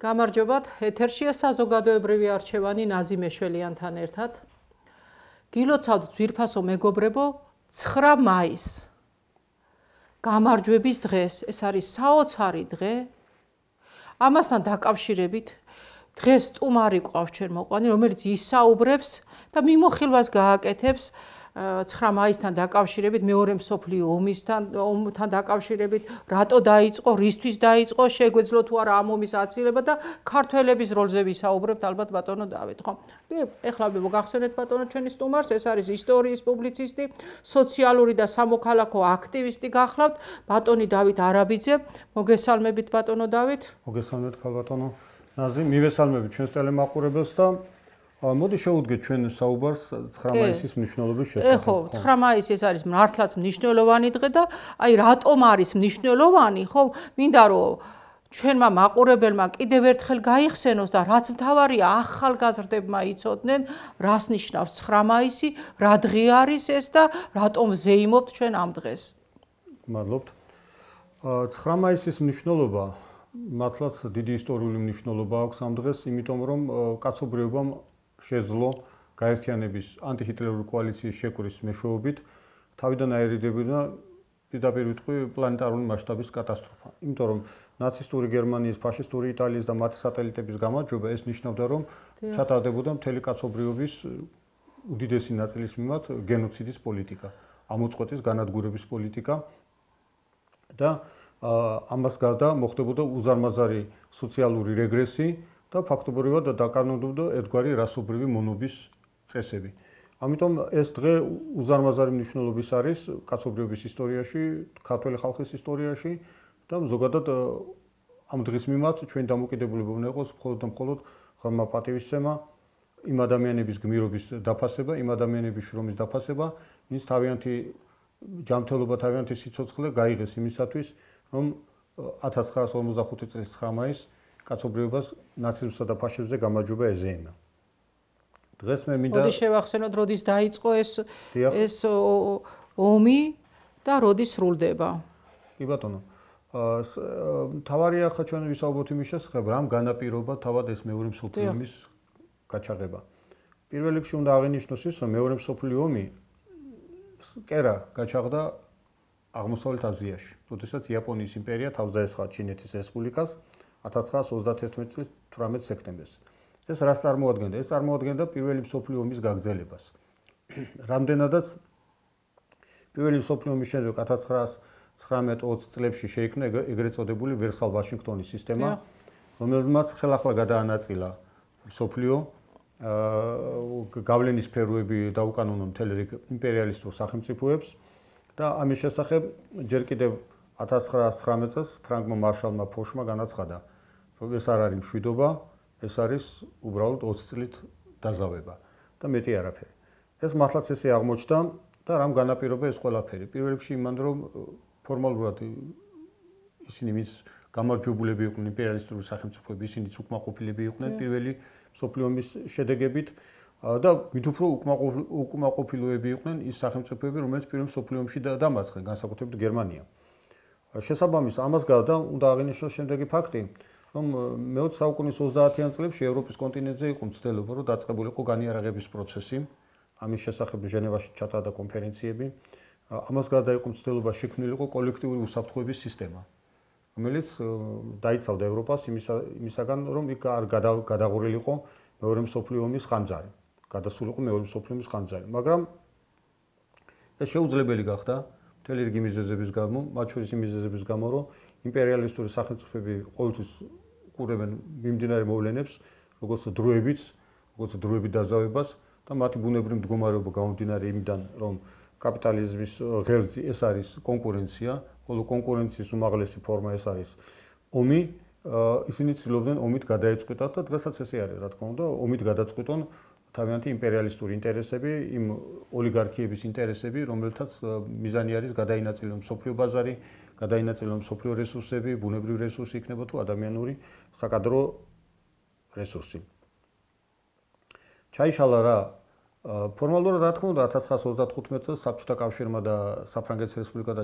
გამარჯობათ, ეთერშია საზოგადოებრივი არჩევანი ნაზი მეშველიანთან ერთად. გილოცავთ ძვირფასო მეგობრებო 9 მაისს. გამარჯვების დღეს, ეს არის საოცარი დღე. ამასთან დაკავშირებით დღეს სტუმარი ყავს ჩვენ მოყვანი, რომელიც ისაუბრებს და მიმოხილვას გააკეთებს 9 მაისთან დაკავშირებით, მეორე მსოფლიო ომთან დაკავშირებით, რატო დაიწყო, რისთვის დაიწყო, შეგვეძლო თუ არა ამ ომის აცილება და ქართველების როლზე ვისაუბრებთ ალბათ ბატონო დავით, ხო? ეხლა მოგახსენეთ ბატონო ჩვენი სტუმარს, ეს არის ისტორიის პუბლიცისტი, სოციალური და სამოქალაქო აქტივისტი გახლავთ, ბატონი დავით არაბიძე. მოგესალმებით ბატონო დავით. მოგესალმებით ქალბატონო ნაზი, მივესალმებით ჩვენს ტელემაყურებელს და მოდი შევუდგეთ ჩვენ საუბარს 9 მაისის მნიშვნელობის შესახებ. ხო, 9 მაისი ეს არის მართლაც მნიშვნელოვანი დღე და აი რატომ არის მნიშვნელოვანი, ხო? მინდა რომ ჩვენმა მაყურებელმა კიდევ ერთხელ გაიხსენოს და რაც მთავარია ახალგაზრდებმა იცოდნენ, რას ნიშნავს 9 მაისი, რა დღე არის ეს და რატომ ვზეიმობთ ჩვენ ამ დღეს. მადლობთ. 9 მაისის მნიშვნელობა მართლაც დიდი ისტორიული მნიშვნელობა აქვს ამ დღეს, იმიტომ რომ კაცობრიობამ შეძლო გაერთიანების ანტიჰიტლერული კოალიციის შეკვრის მეშვეობით თავიდან აერიდებინა პირდაპირ ვიტყვი პლანეტარული მასშტაბის კატასტროფა. იმიტომ რომ ნაცისტური გერმანიის, ფაშისტური იტალიის და მათი სატელიტების გამარჯვება ეს ნიშნავდა რომ ჩატარდებოდა მთელი კაცობრიობის უდიდესი ნაწილის მიმართ გენოციდის პოლიტიკა, ამოწყვეტის განადგურების პოლიტიკა და ამას გარდა მოხდებოდა უზარმაზარი სოციალური რეგრესი და ფაქტობრივად დაკარნდებოდა ერთგვარი რასობრივი მონობის წესები. ამიტომ ეს დღე უზარმაზარი მნიშვნელობის არის კაცობრიობის ისტორიაში, ქართველი ხალხის ისტორიაში და ზოგადად ამ დღის მიმართ ჩვენ დამოკიდებულება უნდა იყოს მხოლოდ და მხოლოდ ღრმა პატივისცემა, იმ ადამიანების გმირობის დაფასება, იმ ადამიანების შრომის დაფასება, ვინც თავიანთი ჯანმრთელობა, თავიანთი სიცოცხლე გაიღეს იმისათვის, რომ 1945 წლის 9 მაისს კაცობრიობას ნაციზმსა და ფაშიზმზე გამარჯვება ეზეიმა. დღეს მე მინდა მოდი შევახსენოთ, როდის დაიწყო ეს ომი და როდის სრულდება. კი ბატონო. თავარია ხა ჩვენ ვისაუბროთ იმის შესახებ, რამ განაპირობა თავად ეს მეორე მსოფლიო ომის გაჩაღება. პირველ რიგში უნდა აღინიშნოს ის, რომ მეორე მსოფლიო ომი კერა გაჩაღდა აღმოსავლეთ აზიაში, როდესაც იაპონიის იმპერია თავს დაესხა ჩინეთის რესპუბლიკას 1931 წლის 18 სექტემბერს. ეს რას წარმოადგენდა? ეს წარმოადგენდა პირველი მსოფლიო ომის გაგრძელებას. რამდენადაც პირველი მსოფლიო ომის შემდეგ 1919-20 წლებში შეიქმნა ეგრეთ წოდებული ვერსალ-ვაშინგტონის სისტემა, რომელმაც ხელახლა გადაანაწილა მსოფლიო გავლენის სფეროები დაუკანონა მთელ რიგ იმპერიალისტურ სახელმწიფოებს და ამის შესახებ ჯერ კიდევ 1919 წელს ფრანგმა მარშალმა ფოშმა განაცხადა, რომ ეს არ არის მშვიდობა, ეს არის უბრალოდ 20 წლით დაზავება და მეტი არაფერი. ეს მართლაც ესე აღმოჩნდა და რამ განაპირობა ეს ყველაფერი? პირველ რიგში იმან რომ ფორმალურად ისინი მის გამარჯვებულები იყვნენ იმპერიალისტური სახელმწიფოები, ისინიც უკმაყოფილები იყვნენ პირველი მსოფლიო ომის შედეგებით და მით უფრო უკმაყოფილოები იყვნენ ის სახელმწიფოები, რომელიც პირველ მსოფლიო ომში დამარცხდნენ, განსაკუთრებით გერმანია. შესაბამისად, ამას გარდა უნდა აღინიშნოს შემდეგი ფაქტი, რომ მე-20 საუკუნის 30-იან წლებში ევროპის კონტინენტზე იყო მცდელობა, რომ დაწყებულიყო განიარაღების პროცესი, ამის შესახებ ჟენევაში ჩატარდა კონფერენციები. ამას გარდა იყო მცდელობა შექმნილიყო კოლექტიური უსაფრთხოების სისტემა, რომელიც დაიცავდა ევროპას იმისაგან, რომ იქ არ გადაღურილიყო მეორე მსოფლიო ომის ხანძარი, გადასულიყო მეორე მსოფლიო ომის ხანძარი, მაგრამ ეს შეუძლებელი გახდა მთელი რიგი მიზეზების გამო, მათ შორის იმ მიზეზების გამო, რომ იმპერიალისტური სახელმწიფოები ყოველთვის უყურებენ მიმდინარე მოვლენებს, როგორც დროებით დაზავებას და მათი ბუნებრივი მდგომარეობა გამომდინარე იმიდან, რომ კაპიტალიზმის ღერძი ეს არის კონკურენცია, ხოლო კონკურენციის უმაღლესი ფორმა ეს არის ომი, ისინი ცდილობდნენ ომით გადაეწყვეტათ და დღესაც ესე არის, რა თქმა უნდა, ომით გადაწყვეტონ თავიანთი იმპერიალისტური ინტერესები, იმ ოლიგარქიების ინტერესები, რომელთაც მიზანი არის გადაინაწილონ მსოფლიო ბაზარი, გადაინაწილონ მსოფლიო რესურსები, ბუნებრივი რესურსი იქნება თუ ადამიანური საკადრო რესურსი. ჩაიშალა რა ფორმალურად რა თქმა უნდა 1935 წელს საბჭოთა კავშირმა და საფრანგეთის რესპუბლიკა და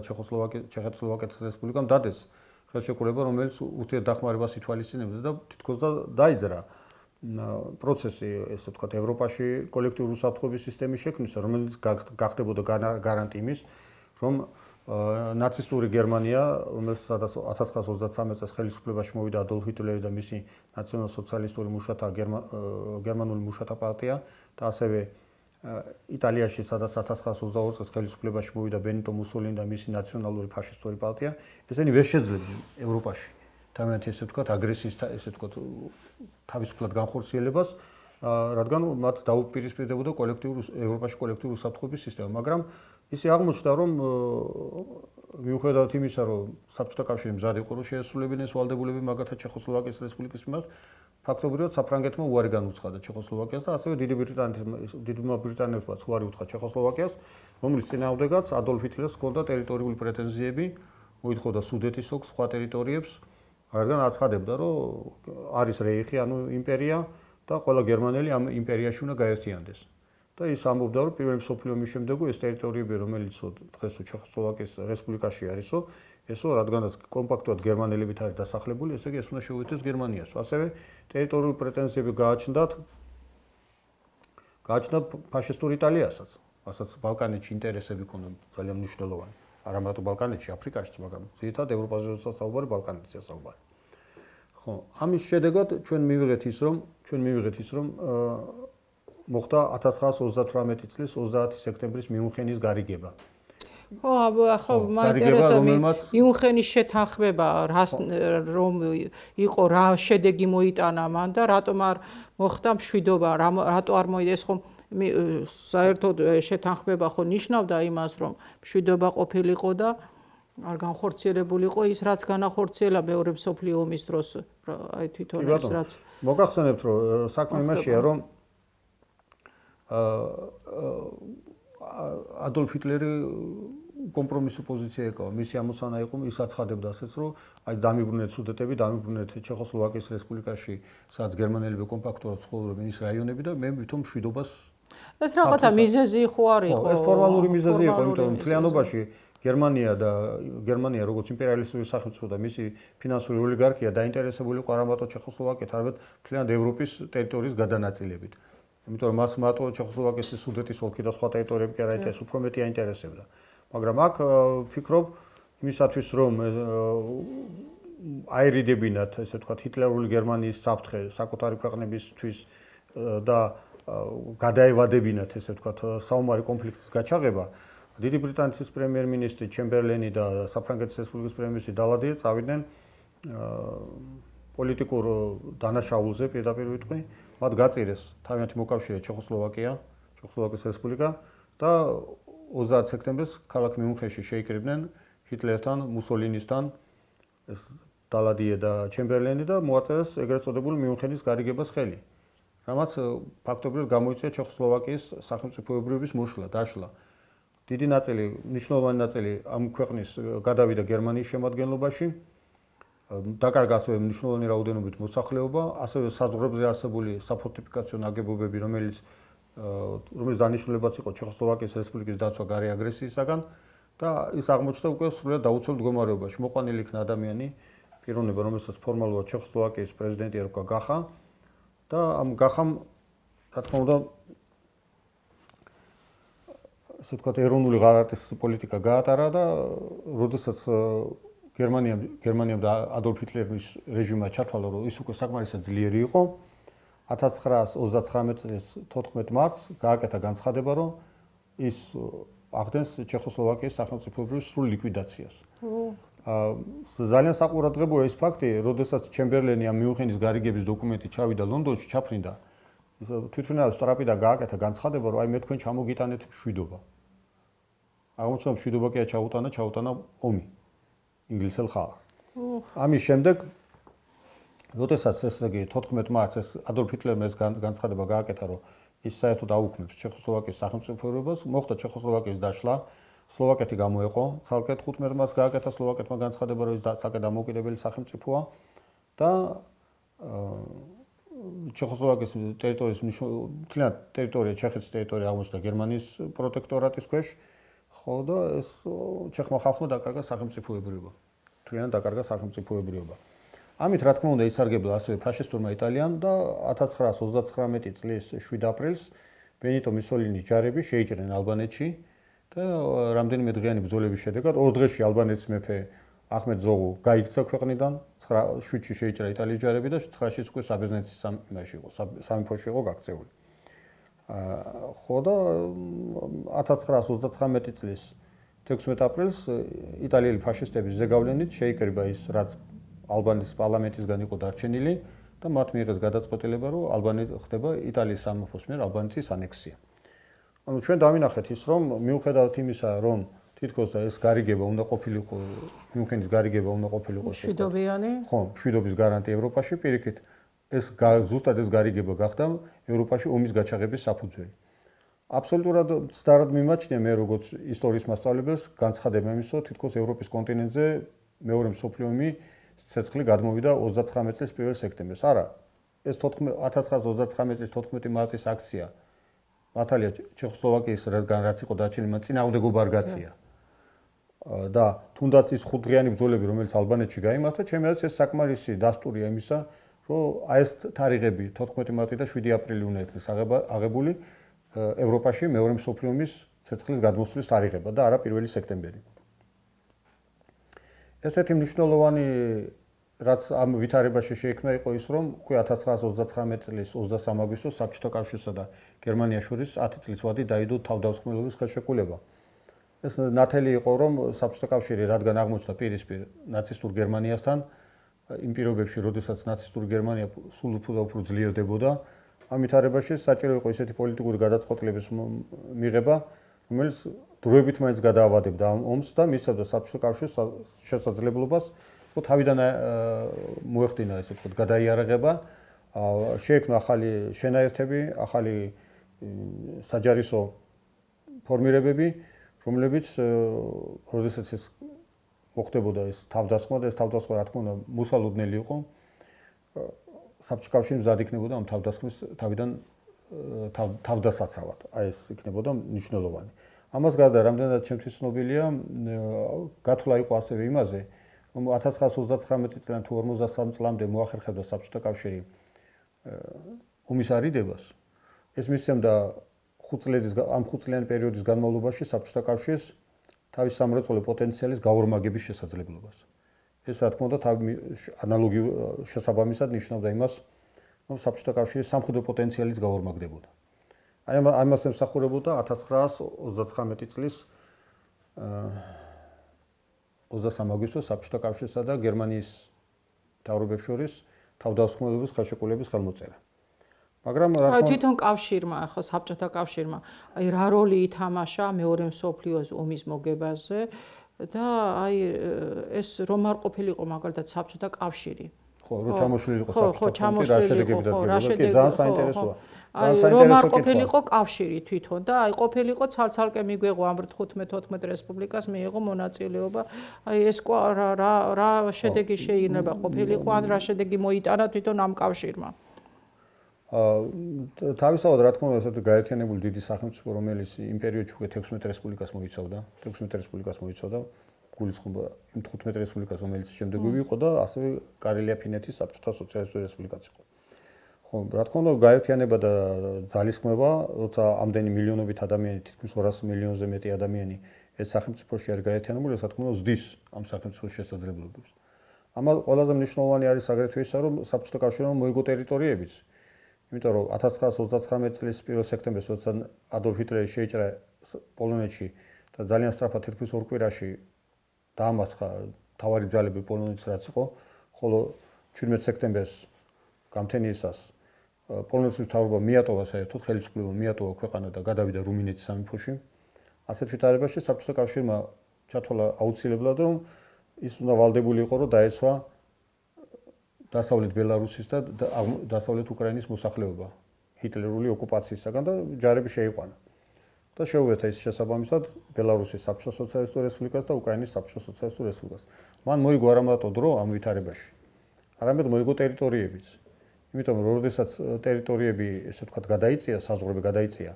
ჩეხოსლოვაკეთის რესპუბლიკამ დადეს ხელშეკრულება, რომელიც ურთიერთდახმარებას ითვალისწინებდა და თითქოს დაიძრა პროცესი, ესე ვთქვათ, ევროპაში კოლექტიური უსაფრთხოების სისტემის შექმნისა, რომელიც გახდებოდა გარანტი იმის, რომ ნაცისტური გერმანია, რომელსაც 1933 წელს ხელისუფლებაში მოვიდა ადოლფ ჰიტლერი და მისი ნაციონალ-სოციალისტური მუშათა გერმანული მუშათა პარტია და ასევე იტალიაში, სადაც 1922 წელს ხელისუფლებაში მოვიდა ბენიტო მუსოლინი და მისი ნაციონალური ფაშისტური პარტია, ესენი ვერ შეძლებდნენ ევროპაში თავიანთი ესე ვთქვათ აგრესიის ესე ვთქვათ თავისუფლად განხორციელებას, რადგან მათ დაუპირისპირდებოდა ევროპაში კოლექტიური უსაფრთხოების სისტემა, მაგრამ ისე აღმოჩნდა, რომ მიუხედავად იმისა, რომ საბჭოთა კავშირი მზად იყო, რომ შეესრულებინა ეს ვალდებულები მაგათაც ჩეხოსლოვაკიის რესპუბლიკის მიმართ, ფაქტობრივად საფრანგეთმა უარი განუცხადა ჩეხოსლოვაკიას და ასევე დიდმა ბრიტანეთმაც უარი უთხრა ჩეხოსლოვაკიას, რომლის წინააღმდეგაც ადოლფ ჰიტლერს ჰქონდა ტერიტორიული პრეტენზიები, მოითხოვდა სუდეთის ოლქს, სხვა ტერიტორიებს, რადგან აცხადებდა, რომ არის რეიხი, ანუ იმპერია და ყველა გერმანელი ამ იმპერიაში უნდა გაერთიანდეს. და ის ამბობდა, რომ პირველი მსოფლიო ომის შემდეგ ეს ტერიტორიები, რომელიც დღეს ჩეხოსლოვაკიის რესპუბლიკაში არისო, ესო რადგანაც კომპაქტურად გერმანელებით არის დასახლებული, ესე იგი ეს უნდა შეუერთდეს გერმანიას. ასევე ტერიტორიული პრეტენზიები გააჩნდათ ფაშისტურ იტალიასაც, რასაც ბალკანეთში ინტერესები ჰქონდა ძალიან მნიშვნელოვანი. არა მარტო ბალკანეთში, აფრიკაშიც, მაგრამ ძირითადად ევროპაზე საუბარი ბალკანეთზეა საუბარი. ხო, ამის შედეგად ჩვენ მივიღეთ ის, რომ მოხდა 1938 წლის 30 სექტემბრის მიუნხენის გარიგება. ხო, ახლა მაინტერესებს მიუნხენის შეთანხმება, რომ იყო რა შედეგი მოიტანა მან და რატომ არ მოხდა მშვიდობა, რატო არ მოიდა ეს ხომ საერთოდ შეთანხმება ხო ნიშნავდა იმას, რომ მშვიდობა ყოფილიყო და არ განხორციელებულიყო ის, რაც განახორციელა მეორე მსოფლიო ომის დროს, აი თვითონ ეს რაც მოგახსენებთ, რომ საქმე იმაშია, რომ ადოლფ ჰიტლერი კომპრომისის პოზიცია ეკავა. მისი ამოცანა იყო, ის აცხადებდა ასეც, რომ აი დამიბრუნეთ სუდეტები, დამიბრუნეთ ჩეხოსლოვაკიის რესპუბლიკაში, სადაც გერმანელები კომპაქტურად ცხოვრობენ ის რაიონები და მე ვითომ მშვიდობას ეს რაღაცა მიზეზი ხო არ იყო? ეს ფორმალური მიზეზი იყო, იმიტომ რომ მთლიანობაში გერმანია როგორც იმპერიალისტური სახელმწიფო და მისი ფინანსური ოლიგარქია დაინტერესებული იყო არა მარტო ჩეხოსლოვაკიით, არამედ მთლიან ევროპის ტერიტორიის გადანაწილებით. იმიტომ რომ მას მარტო ჩეხოსლოვაკიის სუდეთის ოლქი და სხვა ტერიტორიები კი არა ეს უფრო მეტი აინტერესებდა. მაგრამ აქ ფიქრობ იმისათვის რომ აერიდებინათ ესე ვთქვათ ჰიტლერული გერმანიის საფრთხე საკუთარი ქვეყნებისთვის და გადაევადებინათ ესე ვთქვათ საომარი კონფლიქტის გაჩაღება, დიდი ბრიტანეთის პრემიერ-მინისტრი ჩემბერლენი და საფრანგეთის რესპუბლიკის პრემიერ-მინისტრი დალადიე წავიდნენ პოლიტიკურ დანაშაულზე პირდაპირ ვიტყვი, მათ გაწირეს თავიანთი მოკავშირე ჩეხოსლოვაკიის რესპუბლიკა და 30 სექტემბერს ქალაქ მიუნხენში შეიკრიბნენ ჰიტლერთან, მუსოლინისთან ეს დალადიე და ჩემბერლენი და მოაწერეს ეგრეთ წოდებული მიუნხენის გარიგებას ხელი. რამაც ფაქტობრივად გამოიწვია ჩეხოსლოვაკიის სახელმწიფოებრიობის მოშლა, დაშლა. დიდი ნაწილი, მნიშვნელოვანი ნაწილი ამ ქვეყნის გადავიდა გერმანიის შემადგენლობაში. დაკარგა ასევე მნიშვნელოვანი რაოდენობით მოსახლეობა, ასევე საზღვრებზე არსებული საფორტიფიკაციო ნაგებობები, რომელიც დანიშნულებაც იყო ჩეხოსლოვაკიის რესპუბლიკის დაცვა გარე აგრესიისაგან და ის აღმოჩნდა უკვე სრულად დაუცველ მდგომარეობაში. მოყვანილი იქნა ადამიანი, პიროვნება, რომელსაც ფორმალურად ჩეხოსლოვაკიის პრეზიდენტი ერქვა გახა და ამ გახამ, რა თქმა უნდა, ასე ვთქვათ, ეროვნული ღარატის პოლიტიკა გაატარა და როდესაც გერმანიამ და ადოლფ ჰიტლერის რეჟიმმა ჩათვალა, რომ ის უკვე საკმარისად ძლიერი იყო, 1939 წლის 14 მარტს გააკეთა განცხადება, რომ ის ახდენს ჩეხოსლოვაკიის სახელმწიფოებრივ სრულ ლიკვიდაციას. ძალიან საყურადღებოა ის ფაქტი, როდესაც ჩემბერლენი ამ მიუნხენის გარიგების დოკუმენტი ჩავიდა ლონდონში, ჩაფრინდა, თვითმფრინავის ტრაპიდან გააკეთა განცხადება, რომ აი მე თქვენ ჩამოგიტანეთ მშვიდობა. აღმოჩნდა მშვიდობა კი ჩაუტანა ომი ინგლისელ ხალხს. ამის შემდეგ როდესაც ესე იგი 14 მარტს ეს ადოლფ ჰიტლერმა ეს განცხადება გააკეთა, რომ ის საერთოდ აუქმებს ჩეხოსლოვაკიის სახელმწიფოებას, მოხდა ჩეხოსლოვაკიის დაშლა, სლოვაკეთი გამოეყო, ცალკე 15 მარტს გააკეთა სლოვაკეთმა განცხადება, რომ ის ცალკე დამოუკიდებელი სახელმწიფოა და ჩეხოსლოვაკიის ტერიტორიის მთლიანი ტერიტორია, ჩეხეთის ტერიტორია აღმოჩნდა გერმანიის პროტექტორატის ქვეშ, ხო და ეს ჩეხმა ხალხმა დაკარგა სახელმწიფოებრიობა. თვლიან დაკარგა სახელმწიფოებრიობა. ამით რა თქმა უნდა ისარგებლა ასევე ფაშისტურმა იტალიამ და 1939 წლის 7 აპრილს ბენიტო მუსოლინის ჯარები შეიჭრნენ ალბანეთში და რამდენიმე დღიანი ბრძოლების შედეგად 2 დღეში ალბანეთის მეფე ახმედ ზოღუ გაიქცა ქვეყნიდან, 7-ში შეიჭრა იტალიის ჯარები და 9-ში უკვე საბერძნეთის სამეფოში იყო გაქცეული. ხო და 1939 წლის 16 აპრილს იტალიელი ფაშისტების ზეგავლენით შეიკრიბა ის რაც ალბანეთის პარლამენტისგან იყო დარჩენილი და მათ მიიღეს გადაწყვეტილება რომ ალბანეთი ხდება იტალიის სამეფოს მიერ ალბანეთის ანექსია. ანუ ჩვენ დავინახეთ ის რომ მიუხედავად იმისა რომ თითქოს და ეს გარიგება უნდა ყოფილიყო მიუნხენის გარიგება უნდა ყოფილიყო მშვიდობიანი ხო მშვიდობის გარანტი ევროპაში პირიქით ეს ზუსტად ეს გარიგება გახდა ევროპაში ომის გაჩაღების საფუძველი. აბსოლუტურად სწორად მიმაჩნია მე როგორც ისტორიის მასწავლებელს განცხადება იმის რომ თითქოს ევროპის კონტინენტზე მეორე მსოფლიო ომი ცეცხლი გადმოვიდა 39 წლის 1 სექტემბერს. არა, ეს 1939 წლის 14 მარტის აქცია მართალია ჩეხოსლოვაკიის რაც იყო დარჩენილი, მათ წინააღმდეგობა არ გაწია. და თუნდაც ის 5 დღიანი ბრძოლები, რომელიც ალბანეთში გაიმართა, ჩემი აზრით ეს საკმარისი დასტურია იმისა, რომ აი ეს თარიღები 14 მარტი და 7 აპრილი უნდა იქნეს აღებული ევროპაში მეორე მსოფლიო ომის ცეცხლის გადმოსვლის თარიღება და არა 1 სექტემბერი. ესეთი მნიშვნელოვანი რაც ამ ვითარებაში შეიქმნა იყო ის რომ უკვე 1939 წლის 23 აგვისტოს საბჭოთა კავშირსა და გერმანიას შორის 10 წლის ვადით დაიდო თავდასხმელობის ხელშეკრულება. ეს ნათელი იყო რომ საბჭოთა კავშირი რადგან აღმოჩნდა პირისპირ ნაცისტურ გერმანიასთან იმ პირობებში, როდესაც ნაცისტური გერმანია სულ უფრო ძლიერდებოდა, ამ ვითარებაში საჭირო იყო ისეთი პოლიტიკური გადაწყვეტილების მიღება, რომელიც დროებით მაინც გადაავადებდა ამ ომს და მისცემდა საბჭოთა კავშირს შესაძლებლობას თავიდან მოეხდინა ესე ვთქვათ გადაიარაღება, შეექმნა ახალი შენაერთები, ახალი საჯარისო ფორმირებები, რომლებიც როდესაც ეს მოხდებოდა ეს თავდასხმა და ეს თავდასხმა რა თქმა უნდა მუსალუდნელი იყო, საბჭოთა კავშირი მზად იქნებოდა ამ თავდასხმის თავიდან თავდასაცავად. აი ეს იქნებოდა მნიშვნელოვანი. ამას გარდა რამდენად ჩემთვის ცნობილია, გათვლა იყო ასევე იმაზე, რომ 1939 წლიდან თუ 53 წლამდე მოახერხებდა საბჭოთა კავშირი ომის არიდებას. ეს მისცემდა 5 წლიანი პერიოდის განმავლობაში საბჭოთა კავშირს თავის სამრეწველო პოტენციალის გაორმაგების შესაძლებლობას. ეს რა თქმა უნდა ანალოგიურ შესაბამისად ნიშნავდა იმას, რომ საბჭოთა კავშირის სამხედრო პოტენციალიც გაორმაგდებოდა. აი ამას ემსახურებოდა 1939 წლის 23 აგვისტოს საბჭოთა კავშირსა და გერმანიის მთავრობებს შორის თავდასხმელობის ხელშეკრულების ხელმოწერა. მაგრამ რა თქმა უნდა თვითონ კავშირმა, ახლა საბჭოთა კავშირმა, აი რა როლი ითამაშა მეორე მსოფლიო ომის მოგებაზე და აი ეს რომ არ ყოფილიყო მაგალითად საბჭოთა კავშირი. ხო, რომ ჩამოშლილი იყო საბჭოთა კავშირი, რა შედეგები დადგება, კი ძალიან საინტერესოა. აი რომ არ ყოფილიყო კავშირი თვითონ და აი ყოფილიყო ცალ-ცალკე მიგვეღო ამ 15-14 რესპუბლიკას მიიღო მონაწილეობა. აი ეს რა შედეგი შეიძლება ყოფილიყო ან რა შედეგი მოიტანა თვითონ ამ კავშირმა. თავისთავად რა თქმა უნდა ესეთი გაერთიანებული დიდი სახელმწიფო რომელიც იმ პერიოდში უკვე 16 რესპუბლიკას მოიცავდა, 16 რესპუბლიკას მოიცავდა, გულისხმობა იმ 15 რესპუბლიკას რომელიც შემდეგი იყო და ასევე კარელია ფინეთის საბჭოთა სოციალისტური რესპუბლიკაც იყო. ხო, რა თქმა უნდა გაერთიანება და ძალისხმევა, როცა ამდენი მილიონობით ადამიანი, თითქმის 200 მილიონზე მეტი ადამიანი ეს სახელმწიფოში არის გაერთიანებული, რა თქმა უნდა ზრდის ამ სახელმწიფოს შესაძლებლობებს. ამას ყველაზე მნიშვნელოვანი არის აგრეთვე ისა, რომ საბჭოთა კავშირმა მოიგო ტერიტორიებიც. იმიტომ რომ 1939 წლის 1 სექტემბერს, როცა ადოლფ ჰიტლერი შეიჭრა პოლონეთში და ძალიან სწრაფად თითქმის 2 კვირაში დაამარცხა თავარი ძალები პოლონეთის რაც იყო, ხოლო 17 სექტემბერს გამთენიისას პოლონეთის მთავრობა მიატოვა საერთოდ ხელისუფლება მიატოვა ქვეყანა და გადავიდა რუმინეთის სამეფოში. ასეთ ვითარებაში საბჭოთა კავშირმა ჩათვალა აუცილებლად რომ ის უნდა ვალდებული იყო რომ დაეცვა დასავლეთ ბელარუსის და დასავლეთ უკრაინის მოსახლეობა ჰიტლერული ოკუპაციისაგან და ჯარები შეიყვანა. და შეუერთდა ის შესაბამისად ბელარუსის საბჭოთა სოციალისტურ რესპუბლიკას და უკრაინის საბჭოთა სოციალისტურ რესპუბლიკას. მან მოიგო არა მარტო დრო ამ ვითარებაში, არამედ მოიგო ტერიტორიებიც. იმიტომ რომ როდესაც ტერიტორიები ესე ვთქვათ გადაიწია, საზღვრები გადაიწია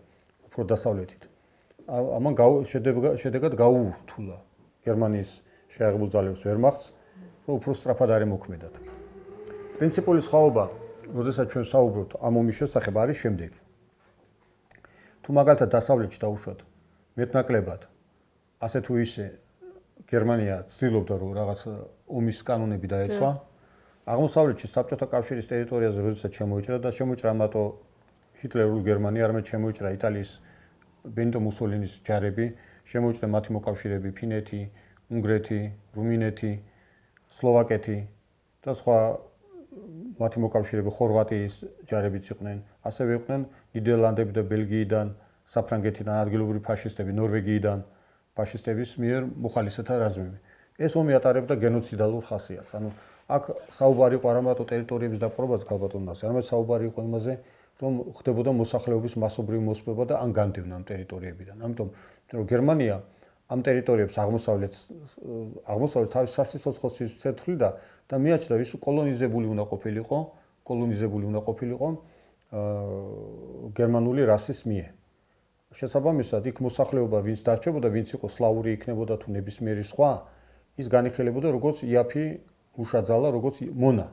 უფრო დასავლეთით. ამან შედეგად გაუურთულა გერმანიის შეაღებულ ძალებს ვერმახტს რომ უფრო სწრაფად არ ემოქმედათ. პრინციპული სხვაობა, როდესაც ჩვენ საუბრობთ ამ ომის შესახებ, არის შემდეგი. თუ მაგალითად დასავლეთში დავუშვათ მეტნაკლებად, ასე თუ ისე გერმანია ცდილობდა რომ რაღაც ომის კანონები დაეცვა, აღმოსავლეთში საბჭოთა კავშირის ტერიტორიაზე როდესაც შემოიჭრა და შემოიჭრა მარტო ჰიტლერული გერმანია, არამედ შემოიჭრა იტალიის ბენიტო მუსოლინის ჯარები, შემოიჭრა მათი მოკავშირეები ფინეთი, უნგრეთი, რუმინეთი, სლოვაკეთი და სხვა მათი მოკავშირეები ხორვატიის ჯარებიც იყვნენ, ასევე იყვნენ ნიდერლანდები და ბელგიიდან, საფრანგეთიდან ადგილობრივი ფაშისტები, ნორვეგიიდან ფაშისტების მიერ მოხალისეთა რაზმები. ეს ომი ატარებდა გენოციდალურ ხასიათს. ანუ აქ საუბარი იყო არა მარტო ტერიტორიების დაპყრობაზე ქალბატონმას, არამედ საუბარი იყო იმაზე, რომ ხდებოდა მოსახლეობის მასობრივი მოსპება და ან განდევნა ამ ტერიტორიებიდან. ამიტომ რომ გერმანია ამ ტერიტორიებს აღმოსავლეთ თავის სასიცოცხლოს ცეთვლიდა და მიაჩნდა ის კოლონიზებული უნდა ყოფილიყო გერმანული რასის მიერ. შესაბამისად, იქ მოსახლეობა ვინც დარჩებოდა, ვინც იყო სლავური იქნებოდა თუ ნებისმიერი სხვა, ის განიხილებოდა როგორც იაფი უშაძალა, როგორც მონა.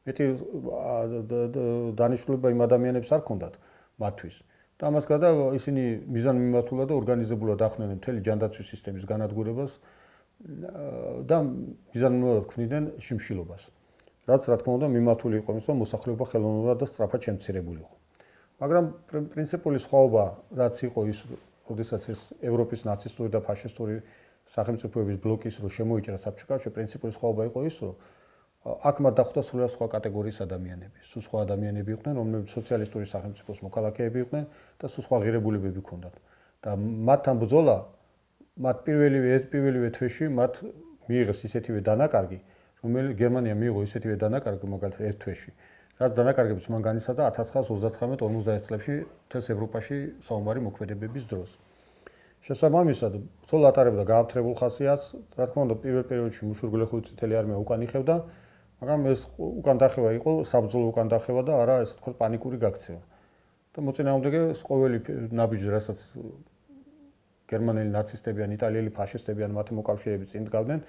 მეტი დანიშნულება იმ ადამიანებს არ ჰქონდათ მათთვის. და ამას გარდა ისინი მიზანმიმართულად და ორგანიზებულად ახდენენ მთელი ჯანდაცვის სისტემის განადგურებას და მიზანმიმართულად ქმნიდნენ შიმშილობას. რაც რა თქმა უნდა მიმართული იყო იმის, რომ მოსახლეობა ხელოვნურად და სწრაფად შემცირებულიყო. მაგრამ პრინციპული სხვაობა რაც იყო ის, როდესაც ეს ევროპის ნაცისტური და ფაშისტური სახელმწიფოების ბლოკის რო შემოიჭრა საბჭოთა კავშირი, პრინციპული სხვაობა იყო ის, რომ აქ მათ დახვდა სულად სხვა კატეგორიის ადამიანები. სულ სხვა ადამიანები იყვნენ, რომლებიც სოციალისტური სახელმწიფოს მოქალაქეები იყვნენ და სულ სხვა ღირებულებები ჰქონდათ. და მათთან ბრძოლა, მათ პირველივე თვეში მათ მიიღეს ისეთივე დანაკარგი, რომელიც გერმანია მიიღო ისეთივე დანაკარგი მაგალითად ერთ თვეში. რაც დანაკარგებიც მან განიცადა 1939-40 წლებში მთელს ევროპაში საომარი მოქმედებების დროს. შესაბამისად, ბრძოლა ატარებდა გააფთრებულ ხასიათს, რა თქმა უნდა, პირველ პერიოდში მუშურგულეხური წითელი არმია უკან იხევდა, მაგრამ ეს უკან დახევა იყო საბრძოლო უკან დახევა და არა ესე თქვა პანიკური გაქცევა. და მოწინააღმდეგე ყოველი ნაბიჯი, რასაც გერმანელი ნაცისტები ან იტალიელი ფაშისტები ან მათი მოკავშირეები წინ დგავდნენ,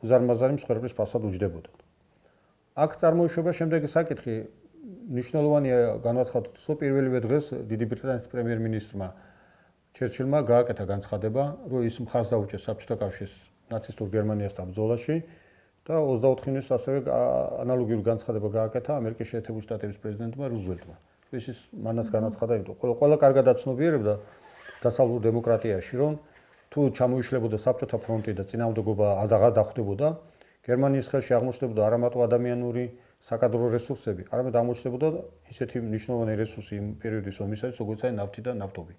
უზარმაზარი მსხვერპლის ფასად უჯდებოდა. აქ წარმოიშვება შემდეგი საკითხი, მნიშვნელოვანია განაცხადოთ, რომ პირველივე დღეს დიდი ბრიტანეთის პრემიერ-მინისტრმა ჩერჩილმა გააკეთა განცხადება, რომ ის მხარს დაუჭერს საბჭოთა კავშირის ნაცისტურ გერმანიასთან ბრძოლაში და 24 ივნისს ასევე ანალოგიური განცხადება გააკეთა ამერიკის შეერთებული შტატების პრეზიდენტმა რუზველტმა. ის მანაც განაცხადა, იმიტომ ყველა კარგად აცნობიერებდა დასავლურ დემოკრატიაში, რომ თუ ჩამოიშლებოდა საბჭოთა ფრონტი და წინააღმდეგობა ადაღა დახვდებოდა, გერმანიის ხელში აღმოჩნდებოდა არა მარტო ადამიანური საკადრო რესურსები, არამედ აღმოჩნდებოდა ისეთი მნიშვნელოვანი რესურსი იმ პერიოდის ომისათვის, როგორც არის ნავთი და ნავთობი.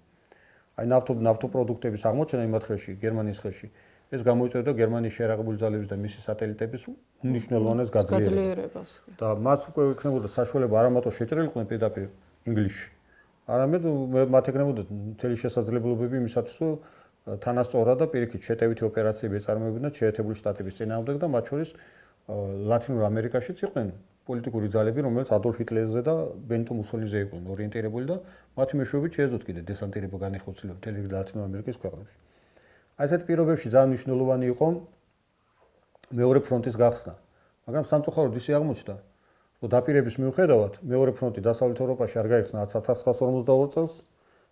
აი ნავთობპროდუქტების აღმოჩენა იმათ ხელში, გერმანიის ხელში, ეს გამოიწვევდა გერმანიის შეერაღებული ძალების და მისი სატელიტების მნიშვნელოვანეს გაძლიერებას. და მას უკვე იქნებოდა საშუალება არა მარტო შეჭრილიყვნენ პირდაპირ ინგლისში, არამედ მათ ექნებოდა მთელი შესაძლებლობები იმისათვის, რომ თანასწორად და პირიქით შეტევითი ოპერაციები ეწარმოებინათ შეერთებული შტატების წინააღმდეგ და მათ შორის ლათინურ ამერიკაშიც იყვნენ პოლიტიკური ძალები, რომელიც ადოლფ ჰიტლერზე და ბენიტო მუსოლინიზე იყვნენ ორიენტირებული და მათი მეშვეობით შეეძლოთ კიდე დესანტირება განეხორციელება მთელი ლათინურ ამერიკის ქვეყნებში. აი ესეთ პირობებში ძალიან მნიშვნელოვანი იყო მეორე ფრონტის გახსნა, მაგრამ სამწუხაროდ ისე აღმოჩნდა, რომ დაპირების მიუხედავად მეორე ფრონტი დასავლეთ ევროპაში არ გაიხსნა 1942 წელს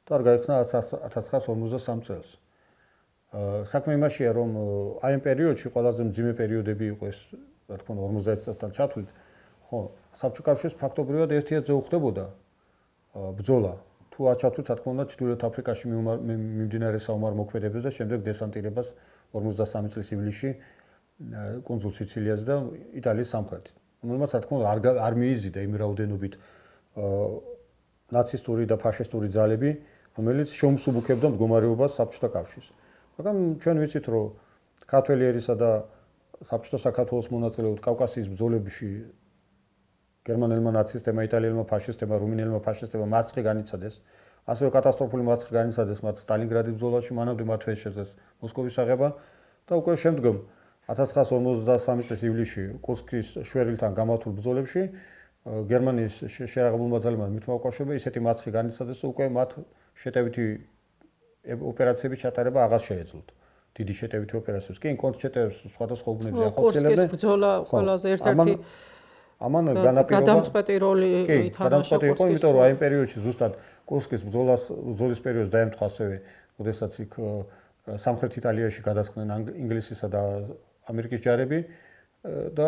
და არ გაიხსნა 1953 წელს. საქმე იმაშია, რომ აი ამ პერიოდში ყველაზე მძიმე პერიოდები იყო ეს, რა თქმა უნდა 50 წელსთან ჩათვლით, ხო, საბჭოთა კავშირის ფაქტობრივად ერთიერთზე უხდებოდა ბრძოლა. თუ აჩათვლით, რა თქმა უნდა, ჩრდილოეთ აფრიკაში მიმდინარე საომარ მოქმედებებს და შემდეგ დესანტირებას 53 წლის ივლისში კუნძულ სიცილიაზე და იტალიის სამხრეთით. რომელმაც, რა თქმა უნდა, არ მიიზიდა იმ რაოდენობით ნაცისტური და ფაშისტური ძალები, რომელიც შეუმსუბუქებდა მდგომარეობას საბჭოთა კავშირს. მაგრამ ჩვენ ვიცით, რომ ქართველი ერისა და საბჭოთა საქართველოს მონაწილეობით კავკასიის ბრძოლებში გერმანელმა ნაცისტებმა, იტალიელმა ფაშისტებმა, რუმინელმა ფაშისტებმა მარცხი განიცადეს, ასევე კატასტროფული მარცხი განიცადეს მათ სტალინგრადის ბრძოლაში, მანამდე მათ ვერ შეძლეს მოსკოვის აღება და უკვე შემდგომ 1953 წლის ივლისში კურსკის შვერილთან გამართულ ბრძოლებში გერმანიის შეერაღებულმა ძალებმა მithმოკავშირეობა ისეთი მარცხი განიცადეს, რომ უკვე მათ შეტევითი ოპერაციების ჩატარება აღარ შეეძლოთ. დიდი შეტევითი ოპერაციებს. კი, კონტრშეტევებს სხვადასხვა უბნებზე ახორციელებდნენ. კურსკის ბრძოლა ყველაზე ერთ-ერთი ამან განაპირობა გადამწყვეტი როლი ითამაშა. კი, იყო, იმიტომ რომ აი იმ პერიოდში ზუსტად კურსკის ბრძოლის პერიოდს დაემთხვა ასევე, როდესაც იქ სამხრეთ იტალიაში გადასხდნენ ინგლისისა და ამერიკის ჯარები და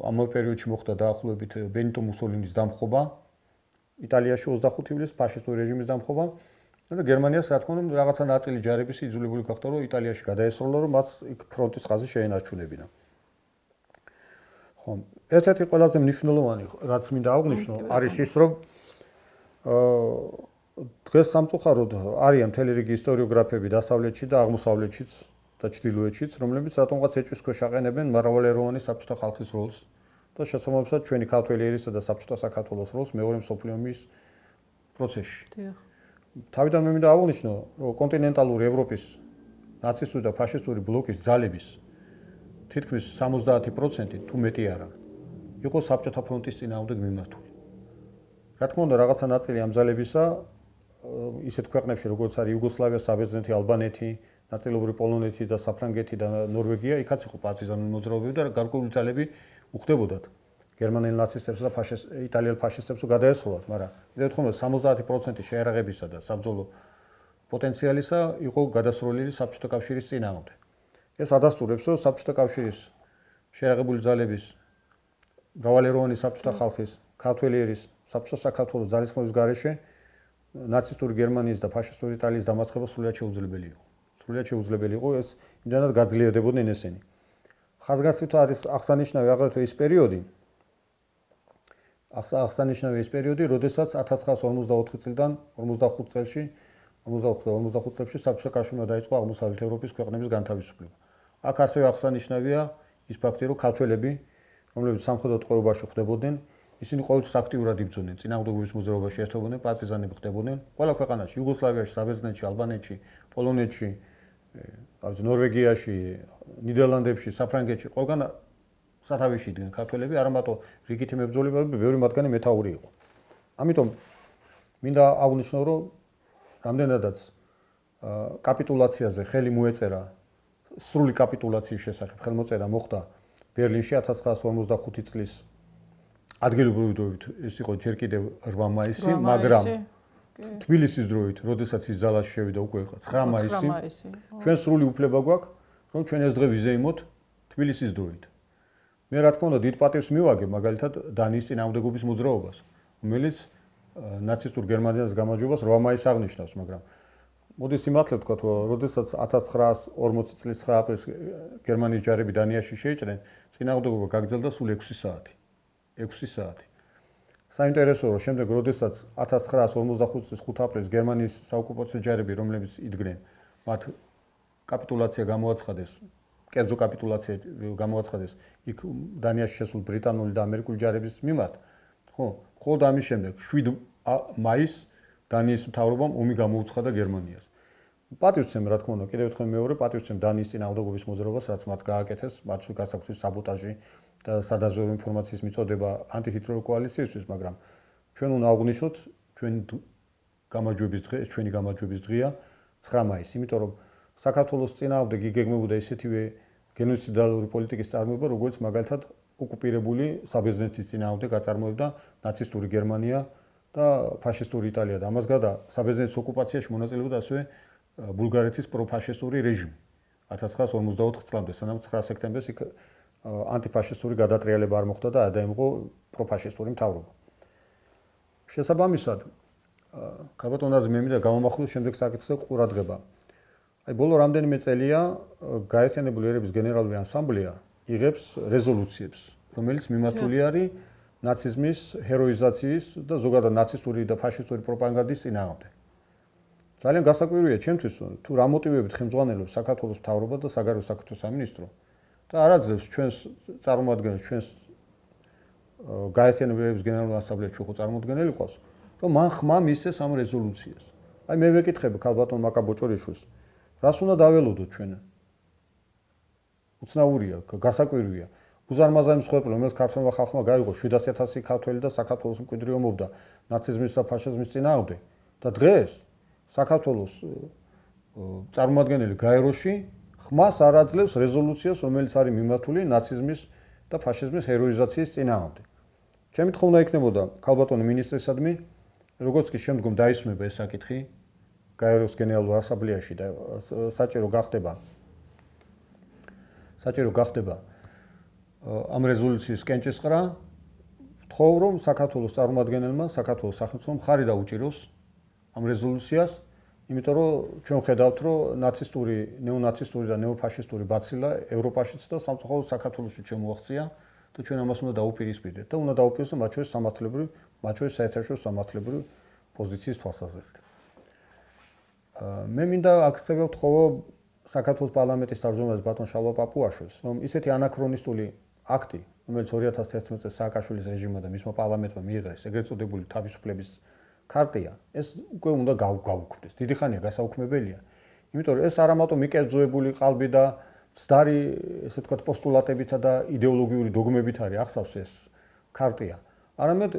ამ პერიოდში მოხდა დაახლოებით ბენიტო მუსოლინის დამხობა იტალიაში 25 ივლისს ფაშისტური რეჟიმის დამხობა და გერმანიას რა თქმა უნდა რაღაცა ნაწილი ჯარების იძულებული გახდა რომ იტალიაში გადაესროლა რომ მათ იქ ფრონტის ხაზი შეენარჩუნებინა. ხო, ერთ-ერთი ყველაზე მნიშვნელოვანი რაც მინდა აღვნიშნო არის ის რომ დღეს სამწუხაროდ არიან მთელი რიგი ისტორიოგრაფები დასავლეთში და აღმოსავლეთშიც და ჩრდილოეთშიც, რომლებიც რატომღაც ეჭვის ქვეშ აყენებენ მრავალეროვანი საბჭოთა ხალხის როლს და შესაბამისად ჩვენი ქართველი ერისა და საბჭოთა საქართველოს როლს მეორე მსოფლიო ომის პროცესში. თავიდან მე მინდა აღვნიშნო, რომ კონტინენტალური ევროპის ნაცისტური და ფაშისტური ბლოკის ძალების თითქმის 70% თუ მეტი არა იყო საბჭოთა ფრონტის წინააღმდეგ მიმართული. რა თქმა უნდა, რაღაცა ნაწილი ამ ძალებისა ისეთ ქვეყნებში, როგორც არის იუგოსლავია, საბერძნეთი, ალბანეთი, ნაწილობრივ პოლონეთი და საფრანგეთი და ნორვეგია, იქაც იყო პარტიზანული მოძრაობები და გარკვეული ძალები უხდებოდათ გერმანელ ნაცისტებს და იტალიელ ფაშისტებს გადაესროლათ, მაგრამ კიდევ ერთხელ 70% შეერაღებისა და საბრძოლო პოტენციალისა იყო გადასროლილი საბჭოთა კავშირის წინააღმდეგ. ეს ადასტურებს, რომ საბჭოთა კავშირის შეერაღებული ძალების მრავალეროვანი საბჭოთა ხალხის, ქართველი ერის, საბჭოთა საქართველოს ძალისხმევის გარეშე ნაცისტური გერმანიის და ფაშისტური იტალიის დამარცხება სრულიად შეუძლებელი იყო. სრულიად შეუძლებელი იყო ეს იმდანაც გაძლიერდებოდნენ ესენი. ხაზგასმით არის აღსანიშნავი აგრეთვე ის პერიოდი, როდესაც 1954 წლიდან 55 წელში 55 წლებში საბჭოთა კავშირმა დაიწყო აღმოსავლეთ ევროპის ქვეყნების განთავისუფლება. აქ ასევე აღსანიშნავია ის ფაქტი, რომ ქართველები, რომლებიც სამხედრო ტყვეობაში ხდებოდნენ, ისინი ყოველთვის აქტიურად იბრძოდნენ, წინააღმდეგობის მოძრაობაში ერთობოდნენ, პარტიზანები ხდებოდნენ. ყველა ქვეყანაში, იუგოსლავიაში, საბერძნეთში, ალბანეთში, პოლონეთში, ნორვეგიაში, ნიდერლანდებში, საფრანგეთში, ყველგან სათავეში იდგნენ ქართველები, არა მარტო რიგითი მებრძოლებები, ბევრი მათგანი მეთაური იყო. ამიტომ მინდა აღვნიშნო, რომ რამდენადაც კაპიტულაციაზე ხელი მოეწერა, სრული კაპიტულაციის შესახებ ხელმოწერა მოხდა ბერლინში 1945 წლის ადგილობრივით ეს იყო ჯერ კიდევ 8 მაისი, მაგრამ თბილისის დროით, როდესაც ის ძალაში შევიდა უკვე იყო 9 მაისი. ჩვენ სრული უფლება გვაქვს, რომ ჩვენ ეს დღე ვიზეიმოთ თბილისის დროით. მე რა თქმა უნდა დიდ პატივს მივაგებ მაგალითად დანიის წინააღმდეგობის მოძრაობას, რომელიც ნაცისტურ გერმანიას გამარჯვებას 8 მაისს აღნიშნავს, მაგრამ მოდი სიმართლე ვთქვათ, რომ როდესაც 1940 წლის 9 აპრილს გერმანიის ჯარები დანიაში შეიჭრნენ, წინააღმდეგობა გაგრძელდა სულ 6 საათი. 6 საათი. საინტერესოა, რომ შემდეგ, როდესაც 1945 წლის 5 აპრილს გერმანიის საოკუპაციო ჯარები, რომლებიც იდგნენ, მათ კაპიტულაცია გამოაცხადეს, კერძო კაპიტულაცია გამოაცხადეს იქ დანიაში შესულ ბრიტანული და ამერიკული ჯარების მიმართ, ხო? მხოლოდ ამის შემდეგ 7 მაისს დანიის მთავრობამ ომი გამოუცხადა გერმანიას. პატივცემ, რა თქმა უნდა, კიდევ ერთხელ მეორე პატივცემ დანიის წინააღმდეგობის მოძრაობას, რაც მათ გააკეთეს, მათში გასაგზავნეს საბოტაჟი და სადაზვერვო ინფორმაციის მიწოდება ანტიჰიტლერ კოალიციისთვის, მაგრამ ჩვენ უნდა აღვნიშნოთ, ჩვენი გამარჯვების დღე, ეს ჩვენი გამარჯვების დღეა 9 მაისი, იმიტომ რომ საქართველოს წინააღმდეგ იგეგმებოდა ისეთივე გენოციდალური პოლიტიკის წარმოება, როგორც მაგალითად ოკუპირებული საბერძნეთის წინააღმდეგ აწარმოებდა ნაცისტური გერმანია და ფაშისტური იტალია და ამას გარდა საბერძნეთის ოკუპაციაში მონაწილეობდა ასევე ბულგარეთის პროფაშისტური რეჟიმი 1954 წლამდე, სანამ 9 სექტემბერს იქ ანტიფაშისტური გადატრიალება არ მოხდა და დაემუღო პროფაშისტური მთავრობა. შესაბამისად, ქაბატონაზე მე მინდა გამომახვილოს შემდეგ საკითხზე ყურადღება. აი ბოლო რამდენიმე წელია გაერთიანებული ერების გენერალური ასამბლეა იღებს რეზოლუციებს, რომელიც მიმართული არის ნაციზმის ჰეროიზაციის და ზოგადად ნაცისტური და ფაშისტური პროპაგანდის წინააღმდეგ. ძალიან გასაკვირია ჩემთვის, თუ რა მოტივებით ხელმძღვანელობს საქართველოს მთავრობა და საგარეო საქმეთა სამინისტრო და არ აძლევს ჩვენს წარმომადგენელს, ჩვენს გაერთიანებული ერების გენერალურ ასამბლეაში ხო წარმოადგენელი ყავს, რომ მან ხმა მისცეს ამ რეზოლუციას. აი მე ვეკითხები ქალბატონ მაკაბოჭორიშვილს, რას უნდა დაველოდოთ ჩვენ? უცნაურია, გასაკვირია. უზარმაზარი მსხვერპლი, რომელიც ქართველმა ხალხმა გაიღო 700,000 ქართველი და საქართველოს მკვიდრი ომობდა ნაციზმის და ფაშიზმის წინააღმდეგ და დღეს საქართველოს წარმომადგენელი გაეროში ხმას არ აძლევს რეზოლუციას, რომელიც არის მიმართული ნაციზმის და ფაშიზმის ჰეროიზაციის წინააღმდეგ. ჩემი თქმა უნდა იქნებოდა ქალბატონი მინისტრისადმი, როგორც კი შემდგომ დაისმება ეს საკითხი გაეროს გენერალურ ასამბლეაში და საჭირო გახდება ამ რეზოლუციის კენჭისყრა, ვთხოვ რომ საქართველოს წარმომადგენელმა საქართველოს სახელმწიფომ მხარი დაუჭიროს ამ რეზოლუციას, იმიტომ რომ ჩვენ ხედავთ რომ ნაცისტური, ნეონაცისტური და ნეოფაშისტური ბაცილა ევროპაშიც და სამწუხაროდ საქართველოში შემოაღწია და ჩვენ ამას უნდა დაუპირისპირდეთ და უნდა დაუპირისპირდეთ მათ შორის სამართლებრივი, მათ შორის საერთაშორისო სამართლებრივი პოზიციის თვალსაზრისით. მე მინდა აქცევებ ვთხოვო საქართველოს პარლამენტის თავმჯდომარეს ბატონ შალვა პაპუაშვილს, რომ ისეთი ანაქრონისტული აქტი, რომელიც 2011 წელს სააკაშვილის რეჟიმმა და მისმა პარლამენტმა მიიღეს, ეგრეთ წოდებული თავისუფლების ქარტია, ეს უკვე უნდა გაუქმდეს. დიდი ხანია გასაუქმებელია. იმიტომ რომ ეს არა მარტო მიკერძოებული ყალბი და მცდარი, ესე ვთქვათ, პოსტულატებითა და იდეოლოგიური დოგმებით არის ახსავს ეს ქარტია. არამედ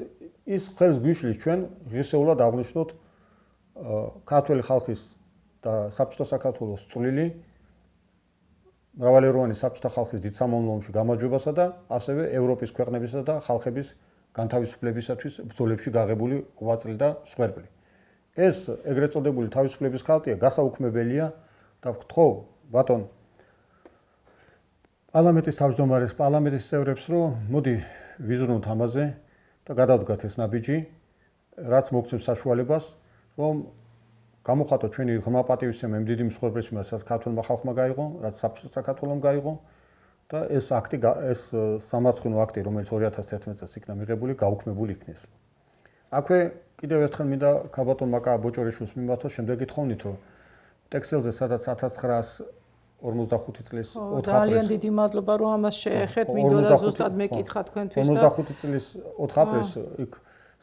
ის ხელს გვიშლის ჩვენ ღირსეულად აღვნიშნოთ ქართველი ხალხის და საბჭოთა საქართველოს წვლილი მრავალეროვანი საბჭოთა ხალხის დიდ სამამულოში გამარჯვებასა და ასევე ევროპის ქვეყნებისა და ხალხების განთავისუფლებისათვის ბრძოლებში გაღებული ღვაწლი და სვერბლი. ეს ეგრეთ წოდებული თავისუფლების ხალხია გასაუქმებელია და ვთხოვ ბატონ პარლამენტის თავმჯდომარეს, პარლამენტის წევრებს, რომ მოდი ვიზრუნოთ ამაზე და გადავდგათ ეს ნაბიჯი, რაც მოგცემს საშუალებას, რომ გამოხატოთ ჩვენი ღრმა პატივისცემა იმ დიდი მსხვერპლისმა, რაც ქართულმა ხალხმა გაიღო, რაც საბჭოთა საქართველომ გაიღო და ეს აქტი, ეს სამარცხინო აქტი, რომელიც 2011 წელს იქნა მიღებული, გაუქმებული იქნეს. აქვე კიდევ ერთხელ მინდა ქალბატონ მაკა ბოჭორიშვილს მიმართოს შემდეგი თხოვნით, რომ ტექსტილზე სადაც 1945 წლის 4 აპრილს ძალიან დიდი მადლობა რომ ამას შეეხეთ, მინდოდა ზუსტად მეკითხა თქვენთვის და 55 წლის 4 აპრილს იქ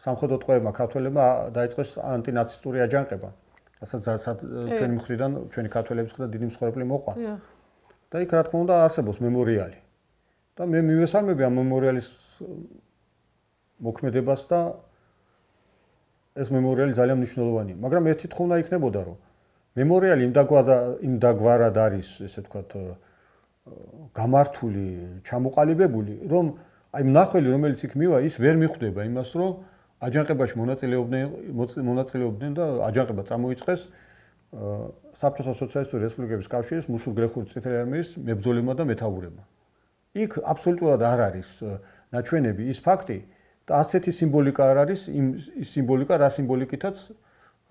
სამხედრო ტყვეებმა ქართველებმა დაიწყეს ანტინაცისტური აჯანყება. რასაც ჩვენი მხრიდან, ჩვენი ქართველების მხრიდან დიდი მსხვერპლი მოყვა. და იქ რა თქმა უნდა არსებობს მემორიალი. და მე მივესალმები ამ მემორიალის მოქმედებას და ეს მემორიალი ძალიან მნიშვნელოვანია. მაგრამ ერთი თხოვნა იქნებოდა, რომ მემორიალი იმ დაგვარად არის, ესე ვთქვათ, გამართული, ჩამოყალიბებული, რომ აი მნახველი, რომელიც იქ მივა, ის ვერ მიხვდება იმას, რომ აჯანყებაში მონაწილეობდნენ და აჯანყება წამოიწყეს საბჭოთა სოციალისტური რესპუბლიკების კავშირის მუშურ-გლეხური წითელი არმიის მებრძოლებმა და მეთაურებმა. იქ აბსოლუტურად არ არის ნაჩვენები ის ფაქტი და ასეთი სიმბოლიკა არ არის, ის სიმბოლიკა, რა სიმბოლიკითაც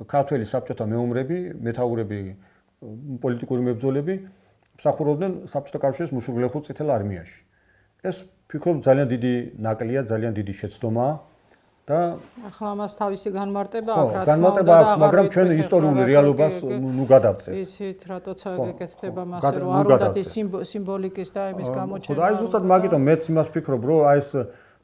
ქართველი საბჭოთა მეომრები, მეთაურები, პოლიტიკური მებრძოლები მსახურობდნენ საბჭოთა კავშირის მუშურ-გლეხურ წითელ არმიაში. ეს ფიქრობ ძალიან დიდი ნაკლია, ძალიან დიდი შეცდომაა. და ახლა ამას თავისი განმარტება აქვს, რა თქმა უნდა. განმარტება აქვს, მაგრამ ჩვენ ისტორიული რეალობას ნუ გადავწევთ. ისიც რატოცა გეკეთდება მასე, რომ არ უნდა ის სიმბოლიკის და იმის გამოჩენა. ხო, აი ზუსტად მაგიტომ მეც იმას ფიქრობ, რომ აი ეს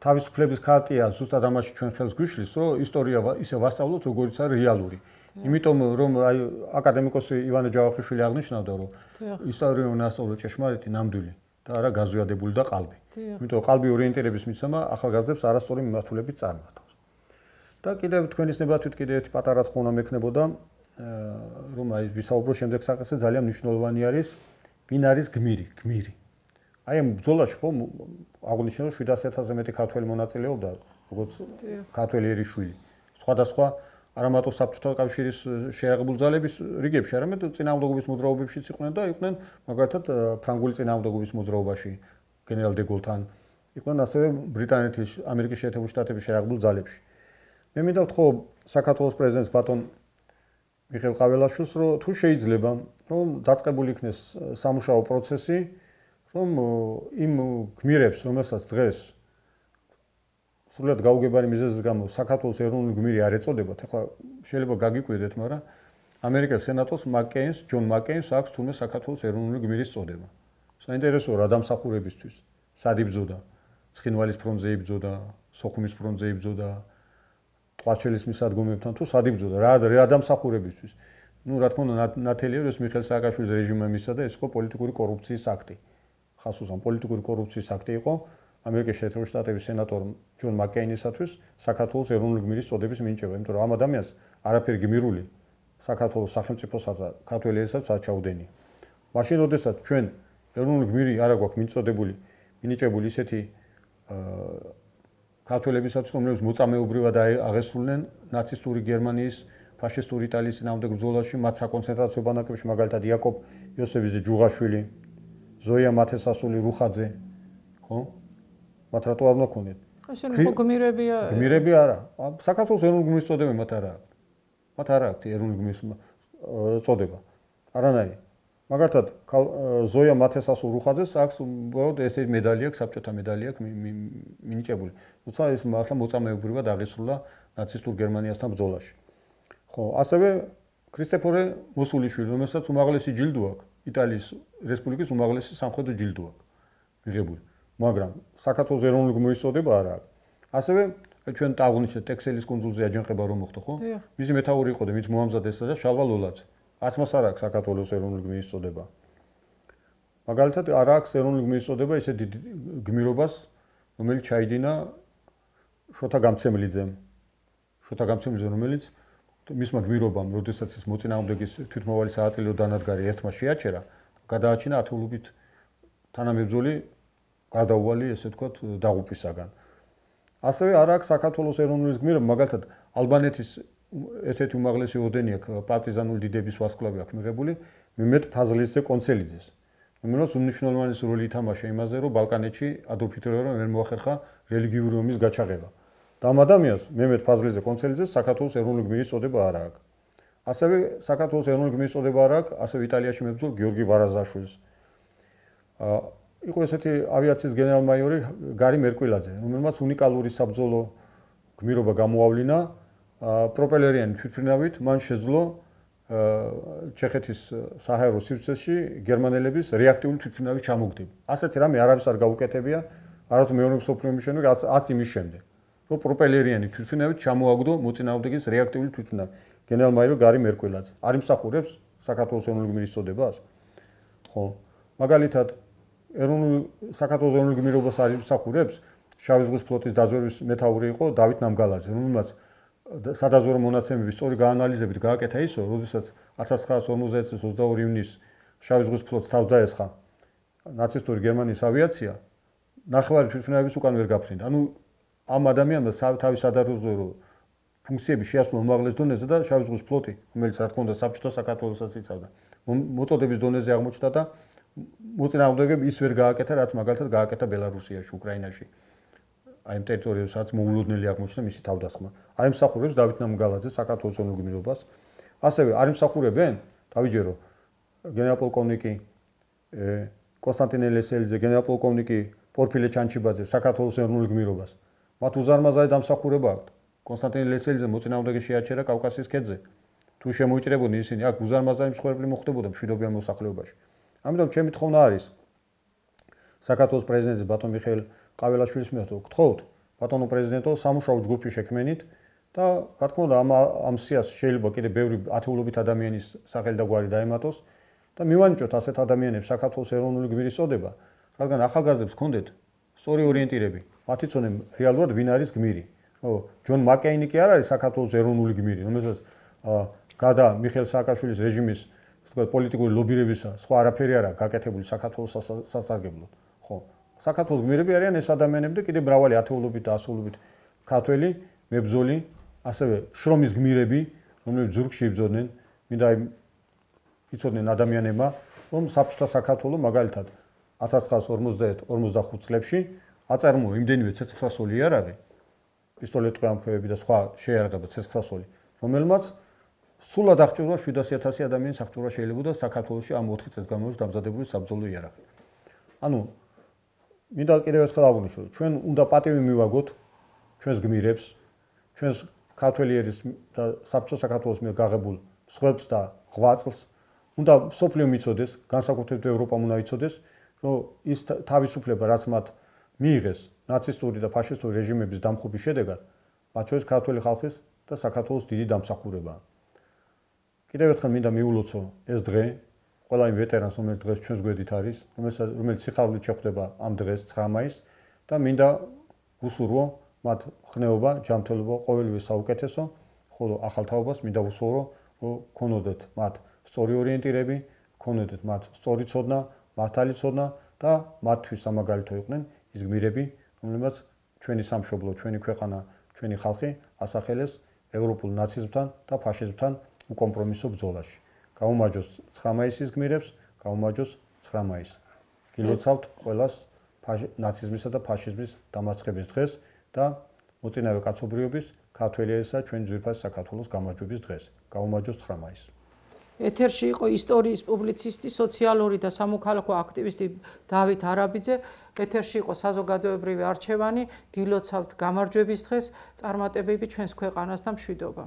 თავისუფლების ქარტია ზუსტად ამაში ჩვენ ხელს გვიშლის, რომ ისტორია ისე ვასწავლოთ, როგორიც არის რეალური. იმიტომ რომ აი აკადემიკოსი ივანე ჯავახიშვილი აღნიშნავდა, რომ ისტორია უნდა ასწავლოს ჭეშმარიტი, ნამდვილი და არა გაზვიადებული და ყალბი. იმიტომ ყალბი ორიენტირების მიცემა ახალგაზრდებს არასწორი მიმართულებით წარმართავს. და კიდევ თქვენის ნებართვით კიდევ ერთი პატარა თხოვნა მექნებოდა, რომ აი ვისაუბრო შემდეგ საკითხზე ძალიან მნიშვნელოვანი არის, ვინ არის გმირი. აი ამ ბრძოლაში ხო აღნიშნულ 700-ზე მეტი ქართველი მონაწილეობდა, როგორც ქართველიერიშვილი. სხვადასხვა არა მარტო საბჭოთა კავშირის შეიარაღებული ძალების რიგებში, არამედ წინააღმდეგობის მოძრაობებშიც იყვნენ და იყვნენ მაგალითად ფრანგული წინააღმდეგობის მოძრაობაში გენერალ დე გოლთან, იყვნენ ასევე ბრიტანეთის, ამერიკის შეერთებული შტატების შეიარაღებულ ძალებში. მე მინდა ვთხოვ საქართველოს პრეზიდენტს ბატონ მიხეილ ყაველაშვილს, რომ თუ შეიძლება, რომ დაწყებული იქნეს სამუშაო პროცესი, რომ იმ გმირებს, რომელსაც დღეს სრულად გაუგებარი მიზეზის გამო საქართველოს ეროვნული გმირი არ ეწოდებათ, ახლა შეიძლება გაგიკვირდეთ, მაგრამ ამერიკის სენატოს ჯონ მაკკეინს აქვს თურმე საქართველოს ეროვნული გმირის წოდება. საინტერესოა რა დამსახურებისთვის, სად იბრძოდა, ცხინვალის ფრონტზე იბრძოდა, სოხუმის ფრონტზე იბრძოდა, ტყვარჩელის მისადგომებთან თუ სად იბრძოდა, რა დამსახურებისთვის. ნუ რა თქმა უნდა ნათელია, რომ ეს მიხეილ სააკაშვილის რეჟიმმა მისცა და ეს იყო პოლიტიკური კორუფციის აქტი. ხას უსვამ პოლიტიკური კორუფციის აქტი იყო ამერიკის შეერთებული შტატების სენატორ ჯონ მაკკეინისათვის საქართველოს ეროვნული გმირის წოდების მინიჭება, იმიტომ რომ ამ ადამიანს არაფერი გმირული საქართველოს სახელმწიფოსა და ქართველი ერისათვის არ ჩაუდენია. მაშინ როდესაც ჩვენ ეროვნული გმირი არა გვაქვს მიწოდებული, მინიჭებული ისეთი ქართველებისაც, რომლებიც მოწამეობრივად აღესრულნენ ნაცისტური გერმანიის, ფაშისტური იტალიის წინააღმდეგ ბრძოლაში, მათ საკონცენტრაციო ბანაკებში, მაგალითად იაკობ იოსებიძე ჯუღაშვილი, ზოია მათესასული რუხაძე, ხო? მათ რატო არ უნდა ქონდეთ? ესენი ხო გმირებია? გმირები არა. საქართველოს ეროვნული გმირის წოდება მათ არა აქვს. მათ არა აქვს ეროვნული გმირის წოდება. არანაირი. მაგალითად, ზოია მათესასულ რუხაძეს აქვს უბრალოდ ესეთი მედალი აქვს, საბჭოთა მედალი აქვს მინიჭებული. თუმცა ეს მართლა მოწამეობრივად აღესრულა ნაცისტურ გერმანიასთან ბრძოლაში. ხო, ასევე ქრისტეფორე მოსულიშვილი, რომელსაც უმაღლესი ჯილდო აქვს, იტალიის რესპუბლიკის უმაღლესი სამხედრო ჯილდო აქვს მიღებული. მაგრამ საქართველოს ეროვნული გმირის წოდება არ აქვს. ასევე ჩვენ დააღვნიშნეთ ტექსელის კუნძულზე აჯანყება რომ მოხდა, ხო? მისი მეთაური იყო და მის მოამზადესა და შალვა ლოლაძე. არც მას არ აქვს საქართველოს ეროვნული გმირის წოდება. მაგალითად, არ აქვს ეროვნული გმირის წოდება ისე დიდ გმირობას, რომელიც ჩაიდინა შოთა გამცემლიძემ. შოთა გამცემლიძემ, რომელიც მისმა გმირობამ, როდესაც ის მოწინააღმდეგის თვითმოვალი საარტილერიო დანადგარი ერთმა შეაჩერა, გადააჩინა ათეულობით თანამებრძოლი გადაუვალი, ესე ვთქვათ, დაღუპვისაგან. ასევე არ აქვს საქართველოს ეროვნული გმირობა, მაგალითად, ალბანეთის ესეთი უმაღლესი ორდენი აქვს, პარტიზანული დიდების ვარსკვლავი აქვს მიღებული, მემედ ფაზლიძე კონცელიძეს. რომელიც უნიშნულოვანესი როლი ითამაშა იმაზე, რომ ბალკანეთში ადოლფ ჰიტლერმა ვერ მოახერხა რელიგიური ომის გაჩაღება. და ამ ადამიანს მემედ ფაზლიძე კონცელიძეს საქართველოს ეროვნული გმირის წოდება არ აქვს. ასევე საქართველოს ეროვნული გმირის წოდება არ აქვს, ასევე იტალიაში მებრძოლ გიორგი ვარაზაშვილს. იყო ესეთი ავიაციის გენერალ-მაიორი გარი მერკვილაძე, რომელმაც უნიკალური საბრძოლო გმირობა გამოავლინა პროპელერიანი თვითმფრინავით, მან შეძლო ჩეხეთის საჰაერო სივრცეში გერმანელების რეაქტიული თვითმფრინავის ჩამოგდება. ასეთი რამე არავის არ გაუკეთებია, არათუ მეორე მსოფლიო ომის შემდეგ, არც იმის შემდეგ, რომ პროპელერიანი თვითმფრინავით ჩამოაგდო მოწინააღმდეგის რეაქტიული თვითმფრინავი. გენერალ-მაიორი გარი მერკვილაძე არ იმსახურებს საქართველოს ეროვნული გმირის წოდებას? ხო, მაგალითად საქართველოს ეროვნული გმირობას არ იმსახურებს შავი ზღვის ფლოტის დაზვერვის მეთაური იყო დავით ნამგალაძე, რომელმაც სადაზვერო მონაცემების სწორი გაანალიზებით გააკეთა ისო, როდესაც 1940 წლის 22 ივნისს შავი ზღვის ფლოტს თავს დაესხა ნაცისტური გერმანიის ავიაცია, ნახევარი თვითმფრინავების უკან ვერ გაფრინდა. ანუ ამ ადამიანმა თავის სადაზვერო ფუნქციები შეასრულა უმაღლეს დონეზე და შავი ზღვის ფლოტი, რომელიც რა თქმა უნდა საბჭოთა საქართველოსაც იცავდა, მოწოდების დონეზე აღმოჩნდა და მოწინააღმდეგე ის ვერ გააკეთა, რაც მაგალითად გააკეთა ბელარუსიაში, უკრაინაში. აი ამ ტერიტორიებსაც მოულოდნელი აღმოჩნდა მისი თავდასხმა. არ იმსახურებს დავით ნამგალაძე საქართველოს ეროვნულ გმირობას. ასევე არ იმსახურებენ, დავიჯერო, გენერალ-პოლკოვნიკი კონსტანტინე ლესელიძე, გენერალ-პოლკოვნიკი პორფილე ჩანჩიბაძე საქართველოს ეროვნულ გმირობას. მათ უზარმაზარი დამსახურება აქვთ. კონსტანტინე ლესელიძე მოწინააღმდეგე შეაჩერა კავკასიის ქედზე. თუ შემოიჭრებოდნენ ისინი, აქ უზარმაზარი მსხვერპლი მოხდებოდა მშვიდობიან მოსახლეობაში. ამიტომ ჩემი თხოვნა არის საქართველოს პრეზიდენტის ბატონ მიხეილ ყაველაშვილის მიერ გთხოვთ ბატონო პრეზიდენტო სამუშაო ჯგუფი შექმნით და რა თქმა უნდა ამ სიას შეიძლება კიდევ ბევრი ათეულობით ადამიანის სახელი და გვარი დაემატოს და მივანიჭოთ ასეთ ადამიანებს საქართველოს ეროვნული გმირის წოდება, რადგან ახალგაზრდებს ჰქონდეთ სწორი ორიენტირები, მათ იცოდნენ რეალურად ვინ არის გმირი. ჯონ მაკეინი კი არ არის საქართველოს ეროვნული გმირი, რომელსაც გადა მიხეილ სააკაშვილის რეჟიმის პოლიტიკური ლობირებისა, სხვა არაფერი არა გაკეთებული საქართველოს სასარგებლოდ. ხო, საქართველოს გმირები არიან ეს ადამიანები და კიდევ მრავალი ათეულობით და ასეულობით ქართველი, მებრძოლი, ასევე შრომის გმირები, რომლებიც ზურგში იბრძოდნენ, მინდა იცოდნენ ადამიანებმა, რომ საბჭოთა საქართველო მაგალითად 1941-45 წლებში აწარმოა იმდენივე ცეცხლსასროლი იარაღი, პისტოლეტყამფები და სხვა შეიარაღება ცეცხლსასროლი, რომელმაც სულად აღჭურვა 700,000 ადამიანის აღჭურვა შეიძლებოდა საქართველოში ამ 4 წელს განმავლობაში დამზადებული საბრძოლო იარაღი. ანუ მინდა კიდევ ერთხელ აღვნიშნოთ, ჩვენ უნდა პატივი მივაგოთ ჩვენს გმირებს, ჩვენს ქართველიერის და საბჭოთა საქართველოს მიერ გაღებულ მსხვერპლს და ღვაწლს, უნდა სოფლიო მიცოდეს, განსაკუთრებით ევროპამ უნდა იცოდეს, რომ ის თავისუფლება, რაც მათ მიიღეს ნაცისტური და ფაშისტური რეჟიმების დამხობის შედეგად, მათ შორის ქართველი ხალხის და საქართველოს დიდი დამსახურებაა. კიდევ ერთხელ მინდა მიულოცო ეს დღე ყველა იმ ვეტერანს, რომელიც დღეს ჩვენს გვერდით არის, რომელიც სიხარულით შეხვდება ამ დღეს 9 მაისს და მინდა უსურვო მათ ხნეობა, ჯანმრთელობა, ყოველივე საუკეთესო, ხოლო ახალ თაობას მინდა უსურვო, რომ ქონოდეთ მათ სწორი ორიენტირები, ქონოდეთ მათ სწორი ცოდნა, მართალი ცოდნა და მათთვის სამაგალითო იყვნენ ის გმირები, რომლებიც ჩვენი სამშობლო, ჩვენი ქვეყანა, ჩვენი ხალხი ასახელეს ევროპულ ნაციზმთან და ფაშიზმთან უკომპრომისო ბრძოლაში. გაუმაჯოს 9 მაისის გმირებს, გაუმაჯოს 9 მაისი. გილოცავთ ყველას ნაციზმისა და ფაშიზმის დამარცხების დღეს და მოწინავე კაცობრიობის ქართველისა ჩვენ ძვირფას საქართველოს გამარჯვების დღეს. გაუმაჯოს 9 მაისი. ეთერში იყო ისტორიის პუბლიცისტი, სოციალური და სამოქალაქო აქტივისტი დავით არაბიძე. ეთერში იყო საზოგადოებრივი არჩევანი, გილოცავთ გამარჯვების დღეს, წარმატებები ჩვენს ქვეყანას და მშვიდობა.